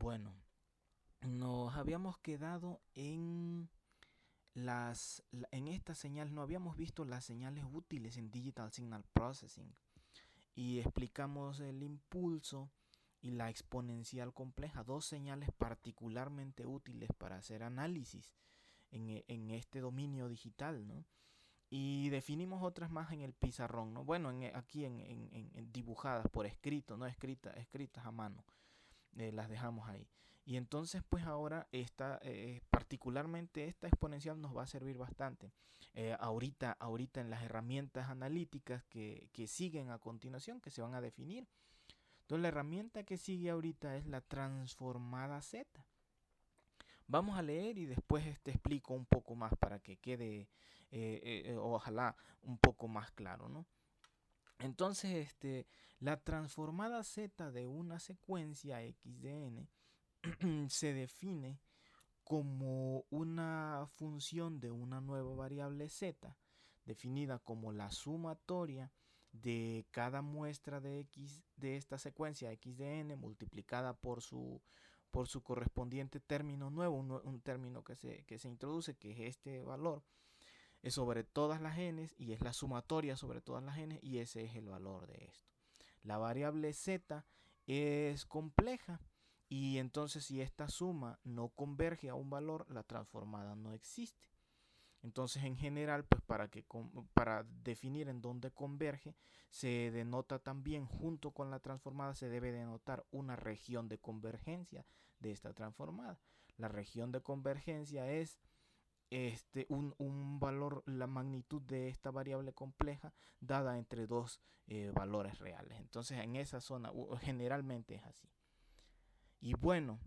Bueno, nos habíamos quedado en en esta señal, no habíamos visto las señales útiles en Digital Signal Processing y explicamos el impulso y la exponencial compleja, dos señales particularmente útiles para hacer análisis en este dominio digital, ¿no? Y definimos otras más en el pizarrón, ¿no? Bueno, aquí en dibujadas por escrito, no escritas a mano, las dejamos ahí. Y entonces pues ahora particularmente esta exponencial nos va a servir bastante. Ahorita en las herramientas analíticas que siguen a continuación, que se van a definir. Entonces la herramienta que sigue ahorita es la transformada Z. Vamos a leer y después explico un poco más para que quede, ojalá, un poco más claro, ¿no? Entonces, la transformada Z de una secuencia x de n se define como una función de una nueva variable z, definida como la sumatoria de cada muestra de x de esta secuencia x de n multiplicada por su correspondiente término nuevo, un término que se introduce, que es este valor, es sobre todas las n y es la sumatoria sobre todas las n y ese es el valor de esto. La variable z es compleja y entonces si esta suma no converge a un valor, la transformada no existe. Entonces en general, pues para definir en dónde converge, se denota también junto con la transformada, se debe denotar una región de convergencia de esta transformada. La región de convergencia es un valor, la magnitud de esta variable compleja dada entre dos valores reales. Entonces en esa zona generalmente es así. Y bueno,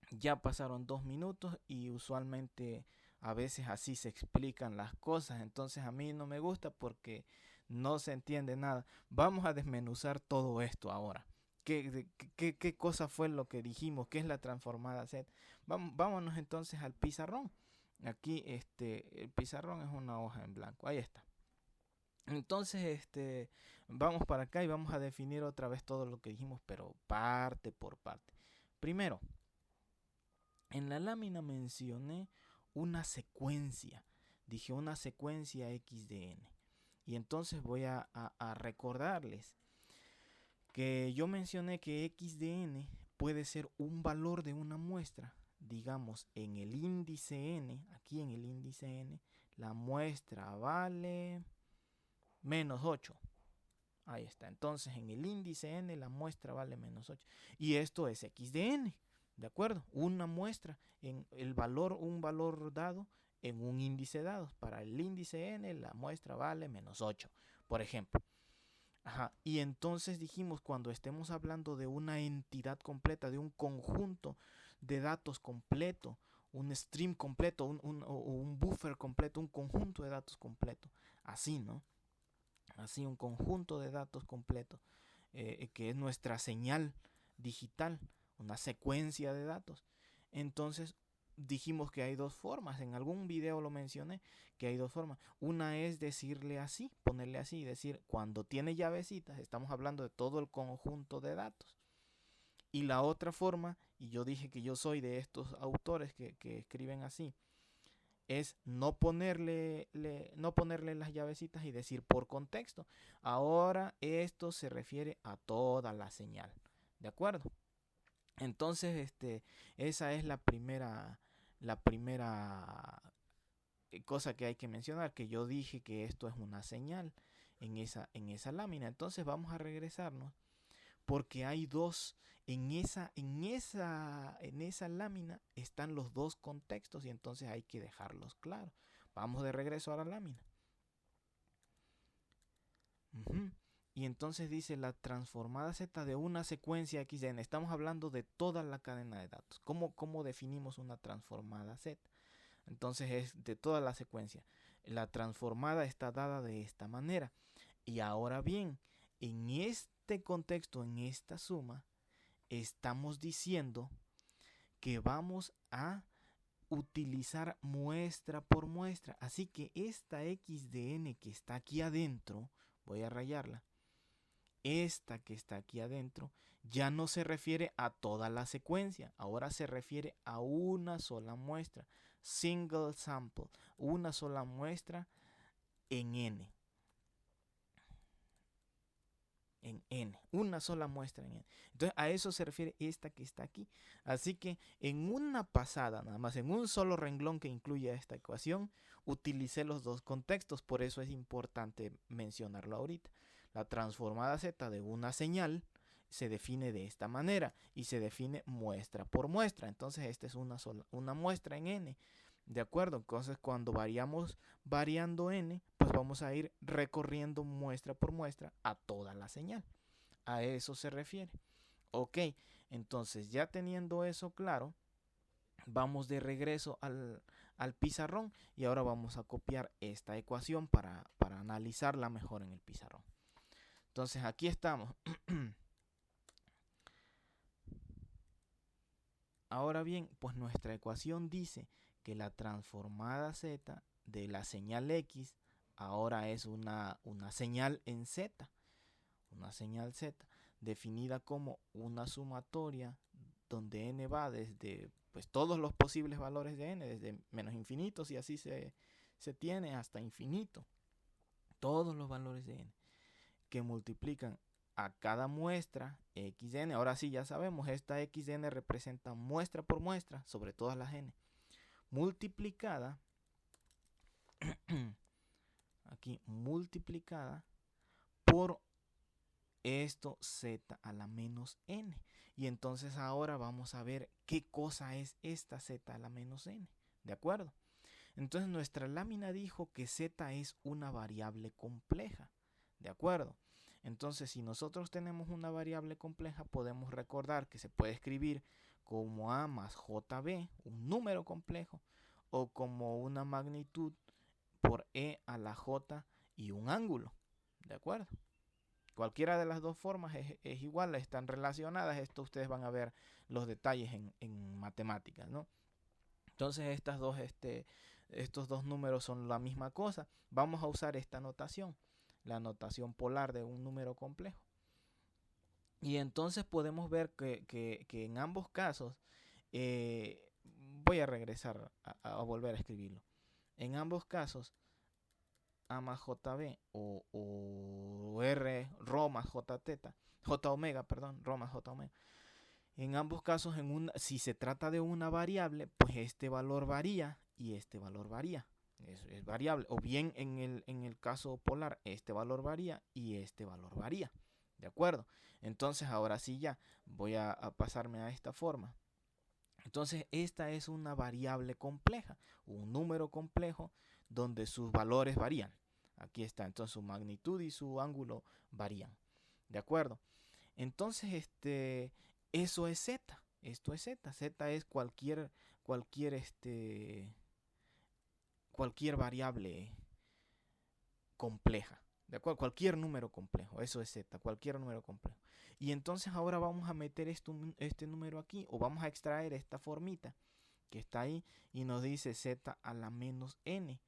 ya pasaron 2 minutos y usualmente a veces así se explican las cosas. Entonces a mí no me gusta porque no se entiende nada. Vamos a desmenuzar todo esto ahora. ¿Qué cosa fue lo que dijimos? ¿Qué es la transformada Z? Vámonos entonces al pizarrón. Aquí el pizarrón es una hoja en blanco. Ahí está. Entonces, vamos para acá y vamos a definir otra vez todo lo que dijimos, pero parte por parte. Primero, en la lámina mencioné una secuencia. Dije una secuencia x de n. Y entonces voy a recordarles que yo mencioné que x de n puede ser un valor de una muestra. Digamos, en el índice n, aquí en el índice n, la muestra vale -8. Ahí está. Entonces, en el índice n, la muestra vale -8. Y esto es x de n. ¿De acuerdo? Una muestra en el valor, un valor dado en un índice dado. Para el índice n, la muestra vale -8, por ejemplo. Ajá. Y entonces dijimos, cuando estemos hablando de una entidad completa, de un conjunto de datos completo, un stream completo, un buffer completo, un conjunto de datos completo. Así, ¿no? Así, un conjunto de datos completo, que es nuestra señal digital, una secuencia de datos. Entonces dijimos que hay dos formas, en algún video lo mencioné, que hay dos formas. Una es decirle así, ponerle así, decir cuando tiene llavecitas, estamos hablando de todo el conjunto de datos. Y la otra forma, y yo dije que yo soy de estos autores que escriben así, es no ponerle las llavecitas y decir por contexto. Ahora esto se refiere a toda la señal. ¿De acuerdo? Entonces, esa es la primera cosa que hay que mencionar, que yo dije que esto es una señal en esa lámina. Entonces vamos a regresarnos porque hay dos, en esa lámina están los dos contextos y entonces hay que dejarlos claros. Vamos de regreso a la lámina. Y entonces dice la transformada Z de una secuencia XN. Estamos hablando de toda la cadena de datos. ¿Cómo definimos una transformada Z? Entonces es de toda la secuencia. La transformada está dada de esta manera. Y ahora bien, en este contexto, en esta suma, estamos diciendo que vamos a utilizar muestra por muestra. Así que esta x de n que está aquí adentro, voy a rayarla, esta que está aquí adentro ya no se refiere a toda la secuencia, ahora se refiere a una sola muestra, single sample, una sola muestra en n. En n, una sola muestra en n. Entonces a eso se refiere esta que está aquí. Así que en una pasada, nada más en un solo renglón que incluye esta ecuación, utilicé los dos contextos. Por eso es importante mencionarlo ahorita. La transformada z de una señal se define de esta manera y se define muestra por muestra. Entonces esta es una muestra en n. ¿De acuerdo? Entonces cuando variando n, pues vamos a ir recorriendo muestra por muestra a toda la señal. A eso se refiere. Ok, entonces ya teniendo eso claro, vamos de regreso al pizarrón y ahora vamos a copiar esta ecuación para analizarla mejor en el pizarrón. Entonces aquí estamos. Ahora bien, pues nuestra ecuación dice que la transformada z de la señal x ahora es una señal en z, una señal z definida como una sumatoria donde n va desde pues todos los posibles valores de n, desde menos infinito, si así se tiene, hasta infinito, todos los valores de n que multiplican a cada muestra xn. Ahora sí, ya sabemos, esta xn representa muestra por muestra sobre todas las n, multiplicada aquí multiplicada por esto z a la menos n. Y entonces ahora vamos a ver qué cosa es esta z a la menos n. ¿De acuerdo? Entonces nuestra lámina dijo que z es una variable compleja. ¿De acuerdo? Entonces si nosotros tenemos una variable compleja, podemos recordar que se puede escribir como a más jb, un número complejo, o como una magnitud por e a la j y un ángulo. ¿De acuerdo? Cualquiera de las dos formas es igual, están relacionadas. Esto ustedes van a ver los detalles en matemáticas, ¿no? Entonces estos dos números son la misma cosa. Vamos a usar esta notación, la notación polar de un número complejo. Y entonces podemos ver que en ambos casos, voy a regresar a volver a escribirlo. En ambos casos, a más jb o r rho más j teta, j omega, perdón, rho más j omega. En ambos casos, si se trata de una variable, pues este valor varía y este valor varía. Es variable. O bien en el caso polar, este valor varía y este valor varía. ¿De acuerdo? Entonces ahora sí ya voy a pasarme a esta forma. Entonces esta es una variable compleja, un número complejo donde sus valores varían. Aquí está, entonces su magnitud y su ángulo varían. ¿De acuerdo? Entonces eso es z. Esto es z. Z es cualquier variable compleja. ¿De acuerdo? Cualquier número complejo. Eso es z. Cualquier número complejo. Y entonces ahora vamos a meter este número aquí. O vamos a extraer esta formita que está ahí. Y nos dice z a la menos n.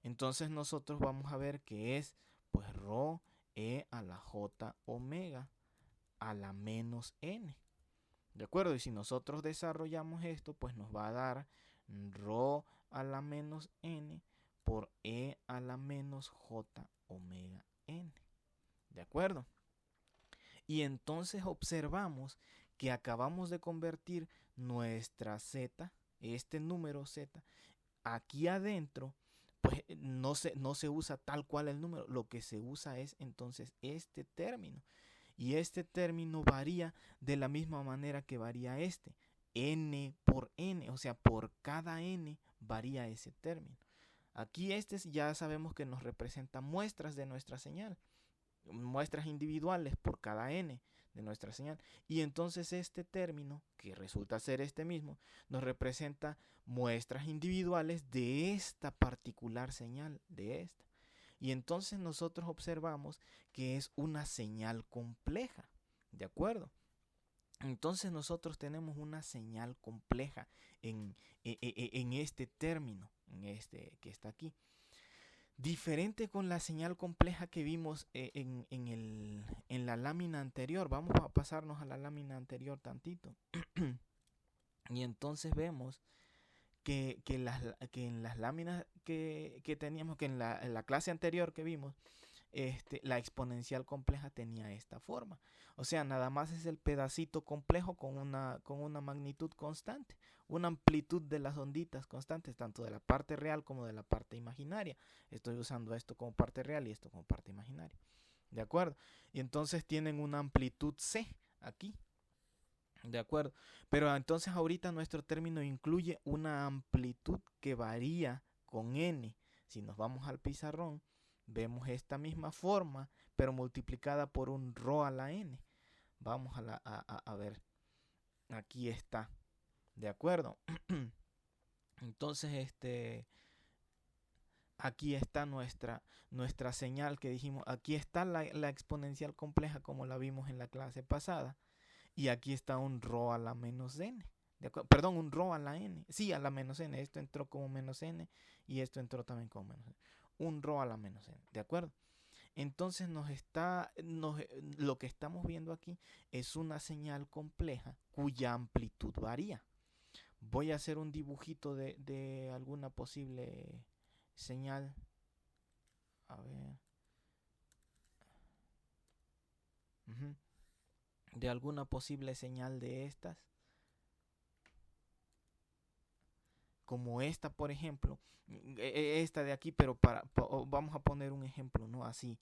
Entonces nosotros vamos a ver que es pues rho e a la j omega a la menos n. ¿De acuerdo? Y si nosotros desarrollamos esto, pues nos va a dar rho a la menos n por e a la menos j omega n. ¿De acuerdo? Y entonces observamos que acabamos de convertir nuestra z, este número z, aquí adentro, pues no se usa tal cual el número. Lo que se usa es entonces este término. Y este término varía de la misma manera que varía este. N por n, o sea, por cada n varía ese término. Aquí ya sabemos que nos representa muestras de nuestra señal, muestras individuales por cada n de nuestra señal. Y entonces este término, que resulta ser este mismo, nos representa muestras individuales de esta particular señal, de esta. Y entonces nosotros observamos que es una señal compleja, ¿de acuerdo? Entonces nosotros tenemos una señal compleja en este término, en este que está aquí. Diferente con la señal compleja que vimos en la lámina anterior. Vamos a pasarnos a la lámina anterior tantito. Y entonces vemos que en las láminas que teníamos, que en la clase anterior que vimos, la exponencial compleja tenía esta forma. O sea, nada más es el pedacito complejo con una magnitud constante, una amplitud de las onditas constantes, tanto de la parte real como de la parte imaginaria. Estoy usando esto como parte real y esto como parte imaginaria. ¿De acuerdo? Y entonces tienen una amplitud C aquí. ¿De acuerdo? Pero entonces ahorita nuestro término incluye una amplitud que varía con n. Si nos vamos al pizarrón, vemos esta misma forma, pero multiplicada por un ρ a la n. Vamos a ver. Aquí está. ¿De acuerdo? Entonces, aquí está nuestra señal que dijimos. Aquí está la exponencial compleja como la vimos en la clase pasada. Y aquí está un ρ a la menos n. Perdón, un ρ a la n. Sí, a la menos n. Esto entró como menos n y esto entró también como menos n. Un ρ a la menos n. ¿De acuerdo? Entonces lo que estamos viendo aquí es una señal compleja cuya amplitud varía. Voy a hacer un dibujito de alguna posible señal. A ver. Uh-huh. De alguna posible señal de estas. Como esta, por ejemplo, esta de aquí, pero vamos a poner un ejemplo, ¿no? Así,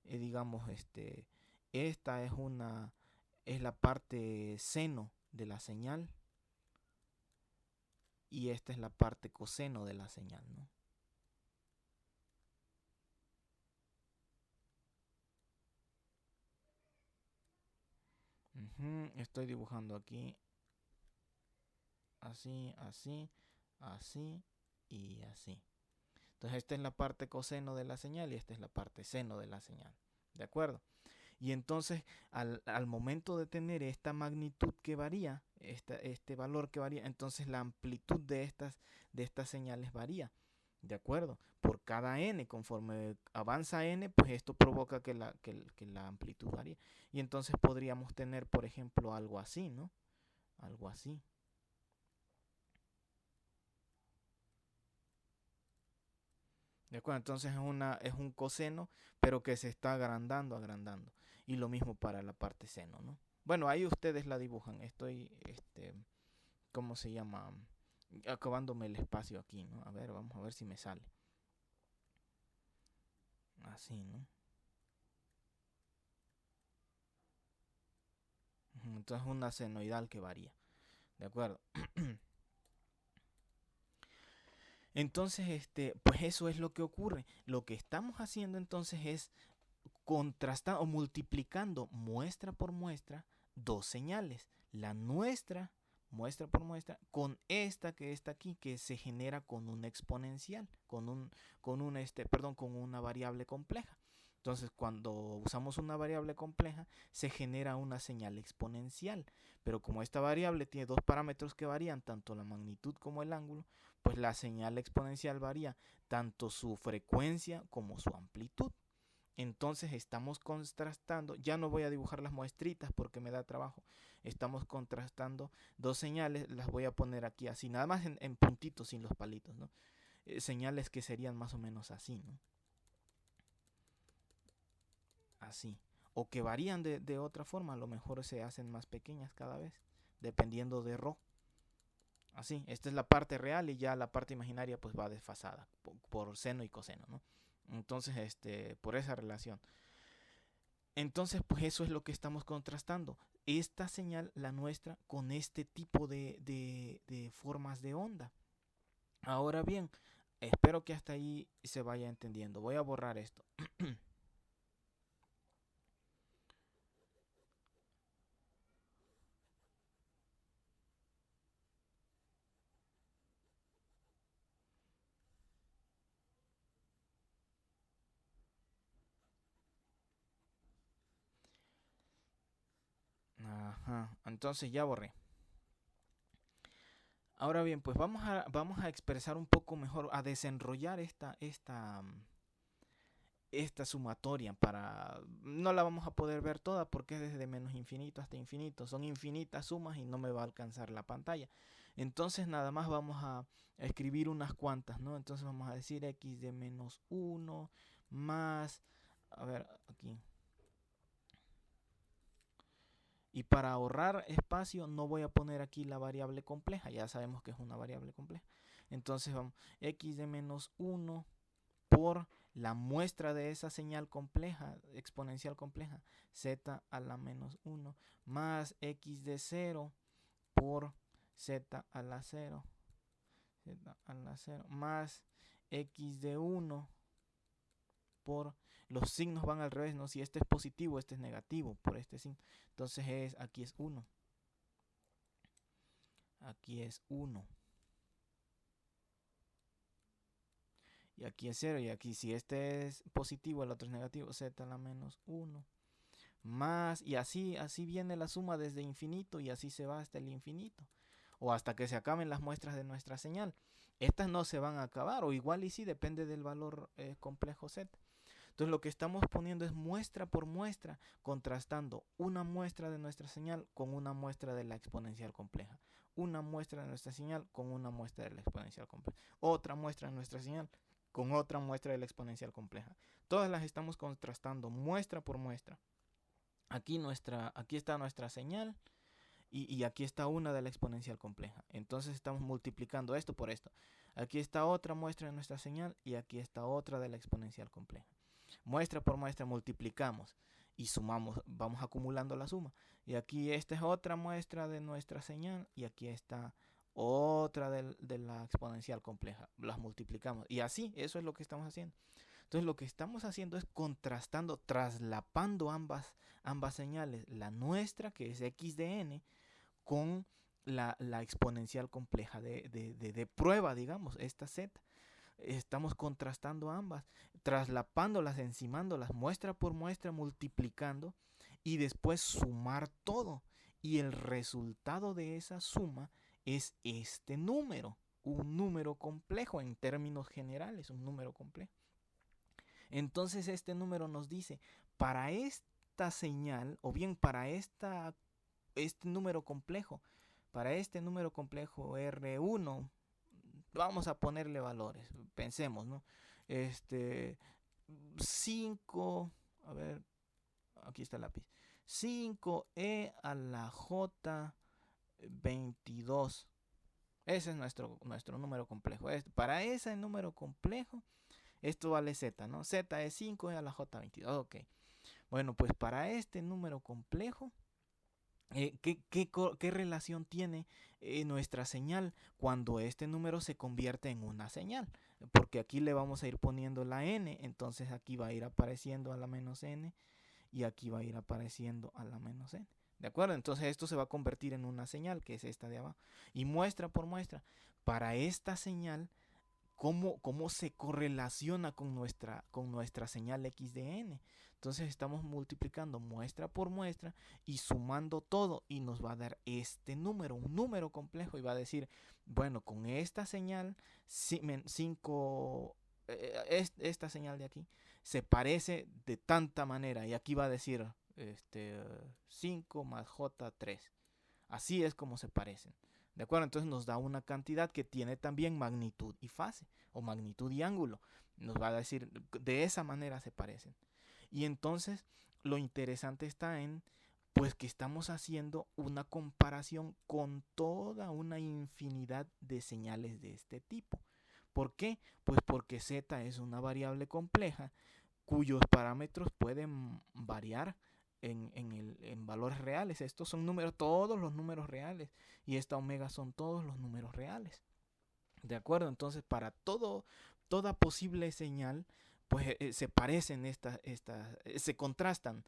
digamos, esta es la parte seno de la señal y esta es la parte coseno de la señal, ¿no? Estoy dibujando aquí, así, así, así y así. Entonces esta es la parte coseno de la señal y esta es la parte seno de la señal, ¿de acuerdo? Y entonces al momento de tener esta magnitud que varía, este valor que varía, entonces la amplitud de estas señales varía. ¿De acuerdo? Por cada n, conforme avanza n, pues esto provoca que la amplitud varíe. Y entonces podríamos tener, por ejemplo, algo así, ¿no? Algo así. ¿De acuerdo? Entonces es un coseno, pero que se está agrandando, agrandando. Y lo mismo para la parte seno, ¿no? Bueno, ahí ustedes la dibujan. Estoy, ¿cómo se llama? Acabándome el espacio aquí, ¿no? A ver, vamos a ver si me sale. Así, ¿no? Entonces una senoidal que varía. ¿De acuerdo? Entonces, pues eso es lo que ocurre. Lo que estamos haciendo entonces es contrastando o multiplicando muestra por muestra dos señales. La nuestra, muestra por muestra, con esta que está aquí, que se genera con un exponencial, con una variable compleja. Entonces, cuando usamos una variable compleja, se genera una señal exponencial. Pero como esta variable tiene dos parámetros que varían, tanto la magnitud como el ángulo, pues la señal exponencial varía tanto su frecuencia como su amplitud. Entonces estamos contrastando, ya no voy a dibujar las muestritas porque me da trabajo, estamos contrastando dos señales, las voy a poner aquí así, nada más en puntitos sin los palitos, ¿no? Señales que serían más o menos así, ¿no? Así. O que varían de otra forma, a lo mejor se hacen más pequeñas cada vez, dependiendo de ρ. Así, esta es la parte real y ya la parte imaginaria pues va desfasada por seno y coseno, ¿no? Entonces, por esa relación. Entonces, pues eso es lo que estamos contrastando. Esta señal, la nuestra, con este tipo de formas de onda. Ahora bien, espero que hasta ahí se vaya entendiendo. Voy a borrar esto. Ajá, entonces ya borré. Ahora bien, pues vamos a expresar un poco mejor, a desenrollar esta esta sumatoria no la vamos a poder ver toda porque es desde menos infinito hasta infinito, son infinitas sumas y no me va a alcanzar la pantalla. Entonces nada más vamos a escribir unas cuantas, ¿no? Entonces vamos a decir x de menos 1 más, a ver, aquí. Y para ahorrar espacio no voy a poner aquí la variable compleja, ya sabemos que es una variable compleja. Entonces vamos, x de menos 1 por la muestra de esa señal compleja, exponencial compleja, z a la menos 1, más x de 0 por z a la 0, z a la 0, más x de 1 por, los signos van al revés, ¿no? Si este es positivo, este es negativo por este signo. Entonces aquí es 1. Aquí es 1. Y aquí es 0. Y aquí si este es positivo, el otro es negativo, z a la menos 1. Más, y así viene la suma desde infinito y así se va hasta el infinito. O hasta que se acaben las muestras de nuestra señal. Estas no se van a acabar, o igual y sí, depende del valor complejo z. Entonces lo que estamos poniendo es muestra por muestra, contrastando una muestra de nuestra señal con una muestra de la exponencial compleja. Una muestra de nuestra señal con una muestra de la exponencial compleja. Otra muestra de nuestra señal con otra muestra de la exponencial compleja. Todas las estamos contrastando muestra por muestra. Aquí está nuestra señal y aquí está una de la exponencial compleja. Entonces estamos multiplicando esto por esto. Aquí está otra muestra de nuestra señal y aquí está otra de la exponencial compleja. Muestra por muestra multiplicamos y sumamos, vamos acumulando la suma. Y aquí esta es otra muestra de nuestra señal y aquí está otra de la exponencial compleja. Las multiplicamos y así, eso es lo que estamos haciendo. Entonces lo que estamos haciendo es contrastando, traslapando ambas señales, la nuestra que es x de n con la exponencial compleja de prueba, digamos, esta z. Estamos contrastando ambas, traslapándolas, encimándolas, muestra por muestra, multiplicando y después sumar todo. Y el resultado de esa suma es este número, un número complejo en términos generales, un número complejo. Entonces este número nos dice, para esta señal, o bien para este número complejo, para este número complejo R1, vamos a ponerle valores, pensemos, ¿no? 5, a ver, aquí está el lápiz, 5e a la j 22. Ese es nuestro número complejo. Para ese número complejo, esto vale z, ¿no? Z es 5e a la j 22. Ok. Bueno, pues para este número complejo, ¿qué relación tiene nuestra señal cuando este número se convierte en una señal? Porque aquí le vamos a ir poniendo la n, entonces aquí va a ir apareciendo a la menos n y aquí va a ir apareciendo a la menos n. ¿De acuerdo? Entonces esto se va a convertir en una señal, que es esta de abajo. Y muestra por muestra, para esta señal, cómo se correlaciona con nuestra señal x de n. Entonces estamos multiplicando muestra por muestra y sumando todo y nos va a dar este número, un número complejo, y va a decir, bueno, con esta señal 5, esta señal de aquí se parece de tanta manera, y aquí va a decir 5 más j3. Así es como se parecen. ¿De acuerdo? Entonces nos da una cantidad que tiene también magnitud y fase, o magnitud y ángulo. Nos va a decir, de esa manera se parecen. Y entonces lo interesante está en, pues, que estamos haciendo una comparación con toda una infinidad de señales de este tipo. ¿Por qué? Pues porque z es una variable compleja cuyos parámetros pueden variar en valores reales. Estos son números, todos los números reales, y esta omega son todos los números reales. ¿De acuerdo? Entonces, para toda posible señal, pues se parecen se contrastan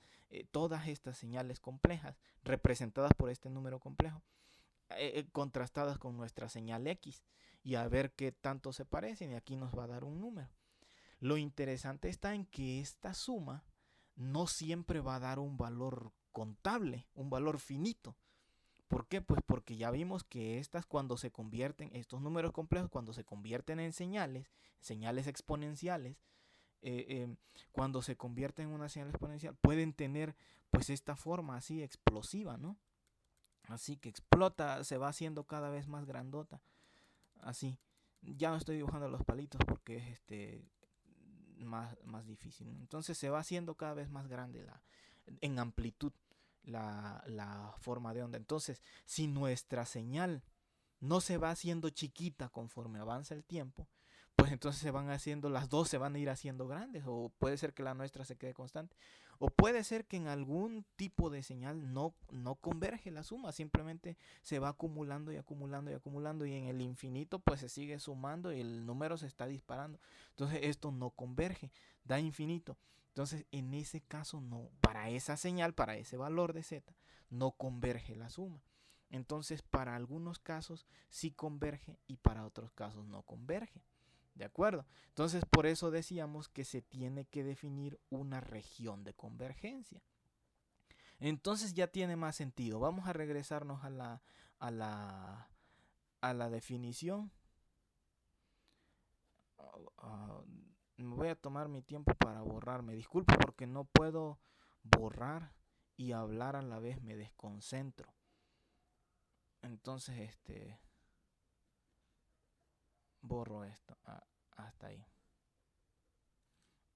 todas estas señales complejas representadas por este número complejo, contrastadas con nuestra señal x, y a ver qué tanto se parecen, y aquí nos va a dar un número. Lo interesante está en que esta suma no siempre va a dar un valor contable, un valor finito. ¿Por qué? Pues porque ya vimos que estos números complejos, cuando se convierten en señales exponenciales, cuando se convierte en una señal exponencial, pueden tener pues esta forma así explosiva, ¿no? Así que explota, se va haciendo cada vez más grandota, así. Ya no estoy dibujando los palitos porque es más difícil. Entonces se va haciendo cada vez más grande en amplitud la forma de onda. Entonces, si nuestra señal no se va haciendo chiquita conforme avanza el tiempo, pues entonces se van haciendo, las dos se van a ir haciendo grandes, o puede ser que la nuestra se quede constante, o puede ser que en algún tipo de señal no converge la suma, simplemente se va acumulando y acumulando y acumulando, y en el infinito pues se sigue sumando y el número se está disparando. Entonces esto no converge, da infinito. Entonces en ese caso no, para esa señal, para ese valor de z, no converge la suma. Entonces, para algunos casos sí converge y para otros casos no converge. ¿De acuerdo? Entonces, por eso decíamos que se tiene que definir una región de convergencia. Entonces ya tiene más sentido. Vamos a regresarnos a la, a la definición. Me voy a tomar mi tiempo para borrarme. Disculpe porque no puedo borrar y hablar a la vez, me desconcentro. Entonces, borro esto. Hasta ahí.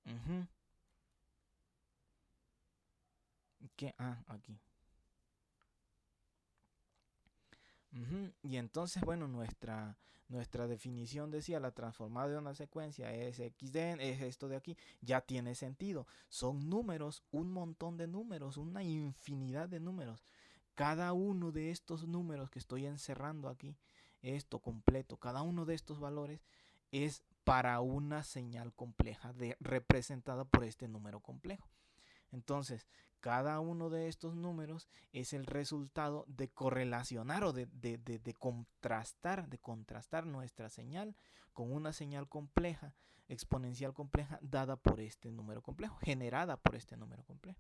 Uh-huh. ¿Qué? Aquí. Uh-huh. Y entonces, bueno, nuestra definición decía la transformada de una secuencia es xd, es esto de aquí, ya tiene sentido. Son números, un montón de números, una infinidad de números. Cada uno de estos números que estoy encerrando aquí, esto completo, cada uno de estos valores es para una señal compleja representada por este número complejo. Entonces, cada uno de estos números es el resultado de correlacionar o de contrastar nuestra señal con una señal compleja, exponencial compleja, dada por este número complejo, generada por este número complejo.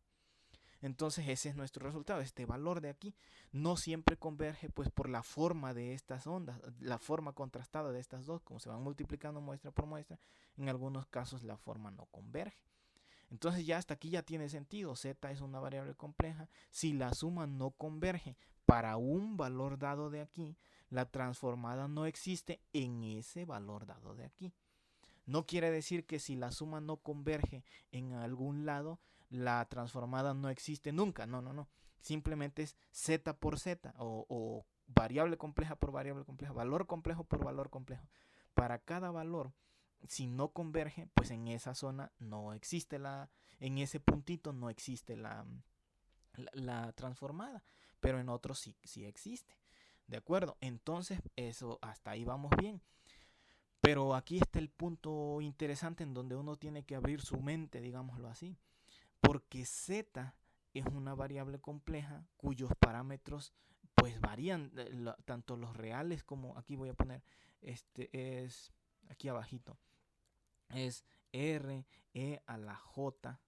Entonces ese es nuestro resultado, este valor de aquí no siempre converge pues por la forma de estas ondas, la forma contrastada de estas dos, como se van multiplicando muestra por muestra, en algunos casos la forma no converge. Entonces ya hasta aquí ya tiene sentido, z es una variable compleja, si la suma no converge para un valor dado de aquí, la transformada no existe en ese valor dado de aquí. No quiere decir que si la suma no converge en algún lado, la transformada no existe nunca. No. Simplemente es z por z o variable compleja por variable compleja, valor complejo por valor complejo. Para cada valor, si no converge, pues en esa zona no existe en ese puntito no existe la transformada, pero en otros sí existe. ¿De acuerdo? Entonces, eso hasta ahí vamos bien. Pero aquí está el punto interesante en donde uno tiene que abrir su mente, digámoslo así. Porque z es una variable compleja cuyos parámetros pues varían, tanto los reales como, aquí voy a poner, es aquí abajito, es r, e a la j,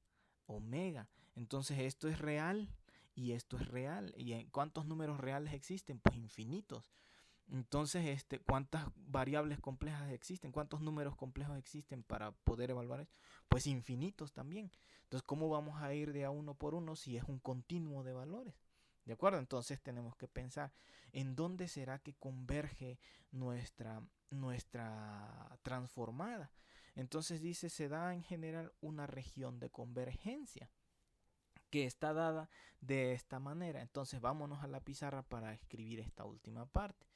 omega. Entonces esto es real y esto es real. ¿Y cuántos números reales existen? Pues infinitos. Entonces, ¿cuántas variables complejas existen? ¿Cuántos números complejos existen para poder evaluar eso? Pues infinitos también. Entonces, ¿cómo vamos a ir de a uno por uno si es un continuo de valores? ¿De acuerdo? Entonces tenemos que pensar en dónde será que converge nuestra transformada. Entonces dice, se da en general una región de convergencia que está dada de esta manera. Entonces vámonos a la pizarra para escribir esta última parte.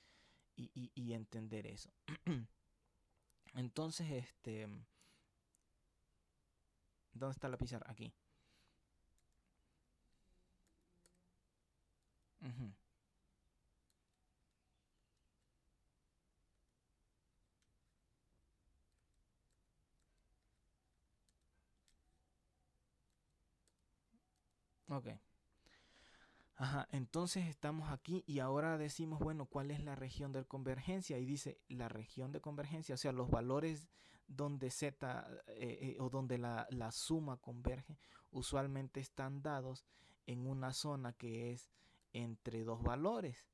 Y entender eso. Entonces, ¿dónde está la pizarra? Aquí. Uh-huh. Ok. Ajá, entonces estamos aquí y ahora decimos, bueno, ¿cuál es la región de convergencia? Y dice, la región de convergencia, o sea, los valores donde z o donde la suma converge, usualmente están dados en una zona que es entre dos valores,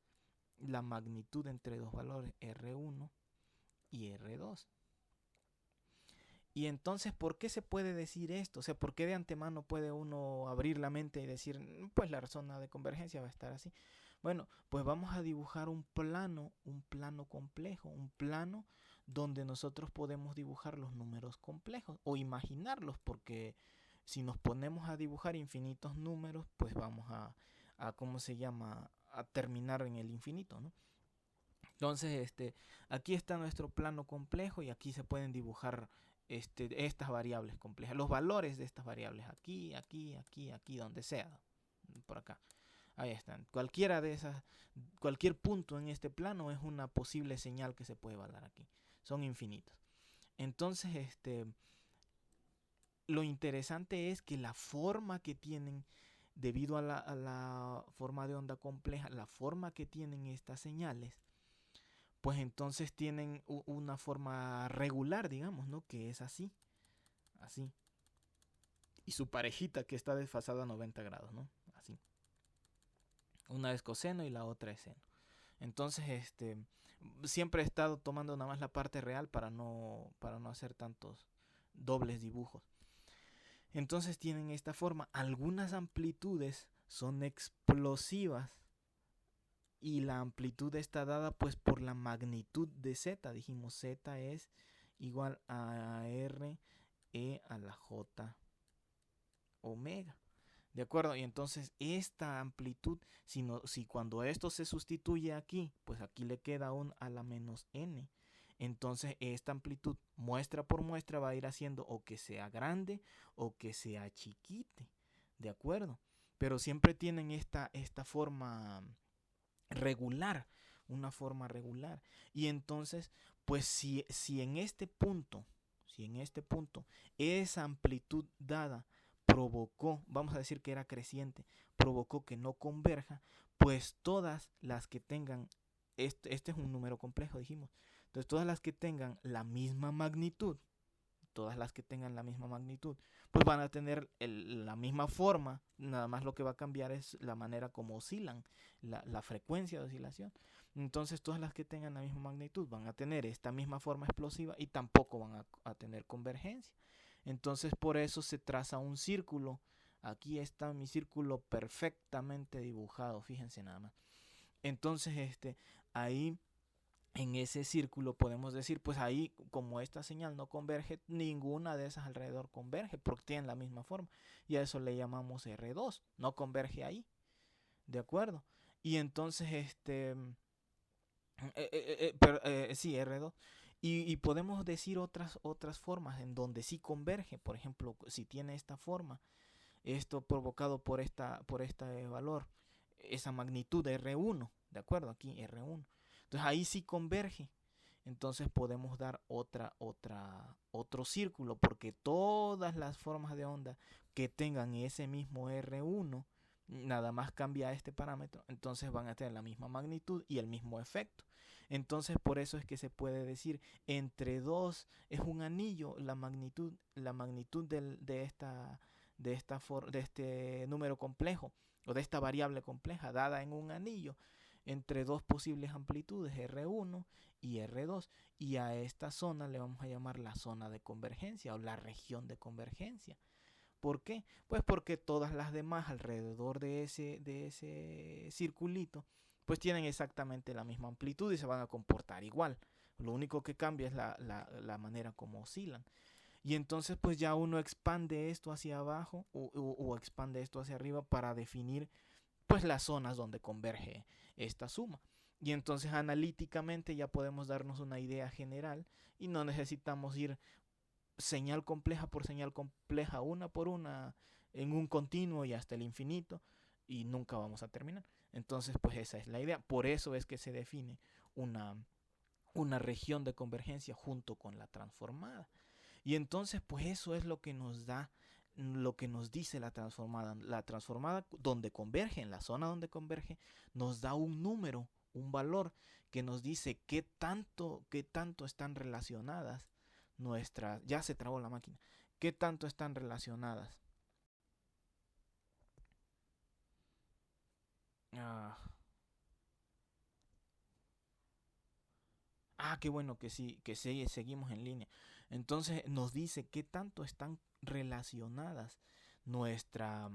la magnitud entre dos valores, R1 y R2. Y entonces, ¿por qué se puede decir esto? O sea, ¿por qué de antemano puede uno abrir la mente y decir, pues la zona de convergencia va a estar así? Bueno, pues vamos a dibujar un plano complejo, un plano donde nosotros podemos dibujar los números complejos o imaginarlos, porque si nos ponemos a dibujar infinitos números, pues vamos a ¿cómo se llama? A terminar en el infinito, ¿no? Entonces, aquí está nuestro plano complejo y aquí se pueden dibujar estas variables complejas, los valores de estas variables, aquí, aquí, aquí, aquí, donde sea, por acá. Ahí están. Cualquiera de esas, cualquier punto en este plano es una posible señal que se puede evaluar aquí. Son infinitos. Entonces, lo interesante es que la forma que tienen, debido a la forma de onda compleja, la forma que tienen estas señales, pues entonces tienen una forma regular, digamos, ¿no? Que es así, así. Y su parejita que está desfasada a 90 grados, ¿no? Así. Una es coseno y la otra es seno. Entonces, siempre he estado tomando nada más la parte real para no hacer tantos dobles dibujos. Entonces tienen esta forma. Algunas amplitudes son explosivas y la amplitud está dada pues por la magnitud de z. Dijimos z es igual a r e a la j omega. ¿De acuerdo? Y entonces esta amplitud, si cuando esto se sustituye aquí, pues aquí le queda un a la menos n. Entonces esta amplitud muestra por muestra va a ir haciendo o que sea grande o que sea chiquite. ¿De acuerdo? Pero siempre tienen esta forma regular, una forma regular. Y entonces, pues si en este punto, esa amplitud dada provocó, vamos a decir que era creciente, provocó que no converja, pues todas las que tengan, este es un número complejo, dijimos, entonces todas las que tengan la misma magnitud, pues van a tener la misma forma, nada más lo que va a cambiar es la manera como oscilan, la frecuencia de oscilación. Entonces todas las que tengan la misma magnitud van a tener esta misma forma explosiva y tampoco van a tener convergencia. Entonces por eso se traza un círculo. Aquí está mi círculo perfectamente dibujado, fíjense nada más. Entonces ahí en ese círculo podemos decir, pues ahí como esta señal no converge, ninguna de esas alrededor converge porque tienen la misma forma. Y a eso le llamamos R2, no converge ahí, ¿de acuerdo? Y entonces, sí, R2. Y podemos decir otras formas en donde sí converge. Por ejemplo, si tiene esta forma, esto provocado por este valor, esa magnitud de R1, ¿de acuerdo? Aquí R1. Entonces ahí sí converge. Entonces podemos dar otro círculo, porque todas las formas de onda que tengan ese mismo R1, nada más cambia este parámetro, entonces van a tener la misma magnitud y el mismo efecto. Entonces por eso es que se puede decir entre dos es un anillo, la magnitud de este número complejo o de esta variable compleja dada en un anillo entre dos posibles amplitudes R1 y R2, y a esta zona le vamos a llamar la zona de convergencia o la región de convergencia. ¿Por qué? Pues porque todas las demás alrededor de ese circulito pues tienen exactamente la misma amplitud y se van a comportar igual. Lo único que cambia es la manera como oscilan. Y entonces pues ya uno expande esto hacia abajo o expande esto hacia arriba para definir pues las zonas donde converge esta suma. Y entonces analíticamente ya podemos darnos una idea general y no necesitamos ir señal compleja por señal compleja, una por una, en un continuo y hasta el infinito, y nunca vamos a terminar. Entonces pues esa es la idea. Por eso es que se define una región de convergencia junto con la transformada. Y entonces pues eso es lo que nos da, lo que nos dice la transformada. La transformada donde converge, en la zona donde converge, nos da un número, un valor que nos dice qué tanto están relacionadas nuestras. Ya se trabó la máquina. ¿Qué tanto están relacionadas? Ah, qué bueno que sí, seguimos en línea. Entonces nos dice qué tanto están relacionadas nuestra,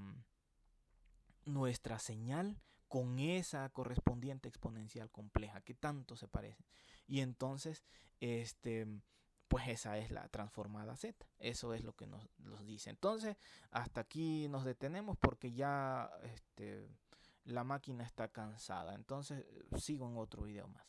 nuestra señal con esa correspondiente exponencial compleja, que tanto se parecen. Y entonces, este, pues esa es la transformada Z. Eso es lo que nos dice. Entonces, hasta aquí nos detenemos porque ya la máquina está cansada. Entonces, sigo en otro video más.